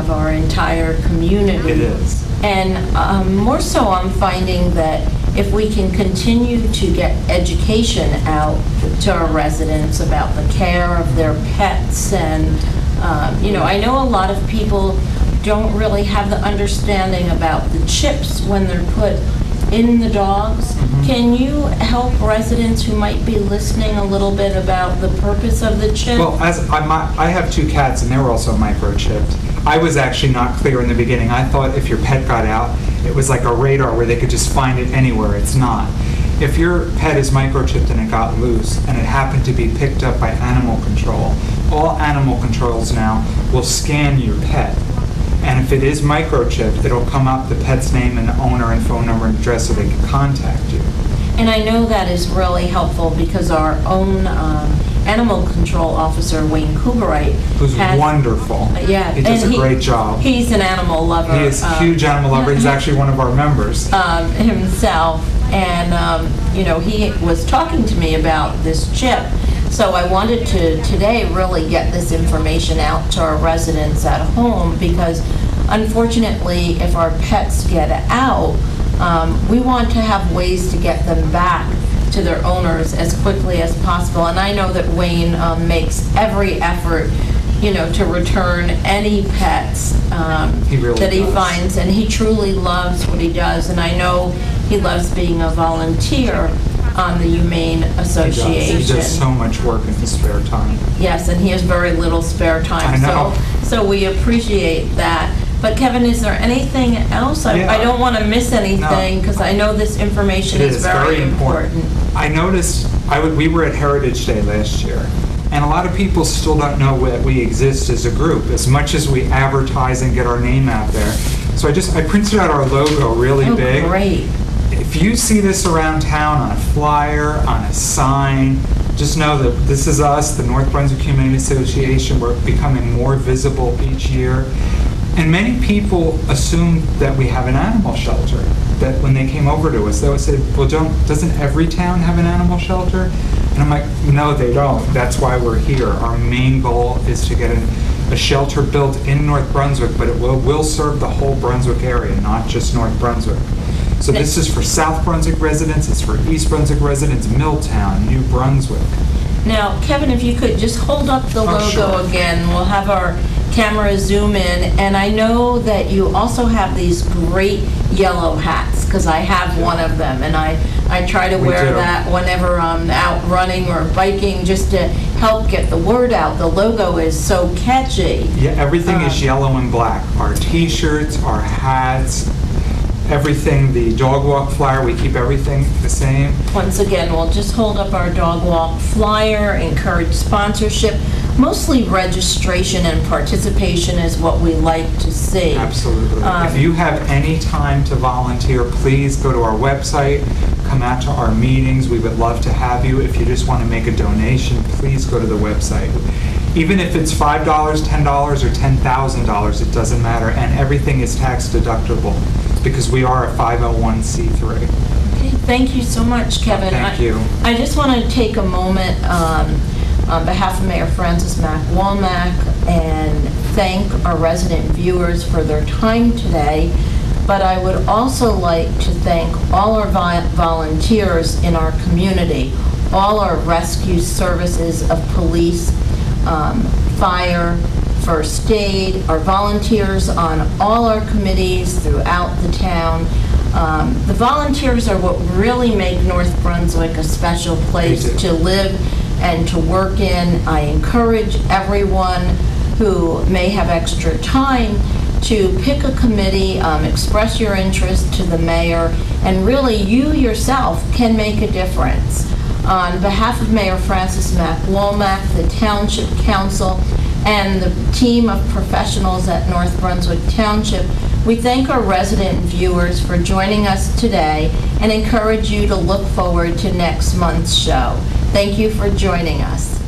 of our entire community. It is. And more so, I'm finding that if we can continue to get education out to our residents about the care of their pets, and I know a lot of people don't really have the understanding about the chips when they're put in the dogs. Can you help residents who might be listening a little bit about the purpose of the chip? Well, as I have 2 cats, and they were also microchipped. I was actually not clear in the beginning. I thought if your pet got out, it was like a radar where they could just find it anywhere. It's not. If your pet is microchipped and it got loose and it happened to be picked up by animal control, all animal controls now will scan your pet. And if it is microchipped, it'll come up the pet's name and owner and phone number and address so they can contact you. And I know that is really helpful because our own animal control officer, Wayne Kuberite, who's wonderful. Yeah, he does a great job. He's an animal lover. He is a huge animal lover. He's actually one of our members. Himself. And, he was talking to me about this chip. So I wanted to today really get this information out to our residents at home, because unfortunately, if our pets get out, we want to have ways to get them back to their owners as quickly as possible. And I know that Wayne makes every effort, to return any pets that he finds, and he truly loves what he does. And I know he loves being a volunteer on the Humane Association. He does so much work in his spare time. Yes, and he has very little spare time. I know. So we appreciate that. But Kevin, is there anything else? I don't want to miss anything, because I know this information is very important. I noticed, we were at Heritage Day last year, and a lot of people still don't know that we exist as a group, as much as we advertise and get our name out there. So I printed out our logo really big. Great. If you see this around town on a flyer, on a sign, just know that this is us, the North Brunswick Humane Association. We're becoming more visible each year. And many people assume that we have an animal shelter. That when they came over to us, they would say, well, doesn't every town have an animal shelter? And I'm like, no, they don't. That's why we're here. Our main goal is to get a shelter built in North Brunswick, but it will serve the whole Brunswick area, not just North Brunswick. So this is for South Brunswick residents, it's for East Brunswick residents, Milltown, New Brunswick. Now, Kevin, if you could just hold up the logo again, we'll have our camera zoom in. And I know that you also have these great yellow hats, because I have one of them, and I try to wear that whenever I'm out running or biking, just to help get the word out. The logo is so catchy. Yeah, everything is yellow and black. Our t-shirts, our hats, everything, the dog walk flyer, we keep everything the same. Once again, we'll just hold up our dog walk flyer, encourage sponsorship. Mostly registration and participation is what we like to see. Absolutely. If you have any time to volunteer, please go to our website, come out to our meetings. We would love to have you. If you just want to make a donation, please go to the website. Even if it's $5, $10, or $10,000, it doesn't matter, and everything is tax deductible, because we are a 501c3. Okay, thank you so much, Kevin. Thank you. I just want to take a moment on behalf of Mayor Francis Mac Womack and thank our resident viewers for their time today. But I would also like to thank all our volunteers in our community, all our rescue services of police, fire, first aid, our volunteers on all our committees throughout the town. The volunteers are what really make North Brunswick a special place to live and to work in. I encourage everyone who may have extra time to pick a committee, express your interest to the mayor, and really you yourself can make a difference. On behalf of Mayor Francis Mac Womack, the Township Council, and the team of professionals at North Brunswick Township, we thank our resident viewers for joining us today and encourage you to look forward to next month's show. Thank you for joining us.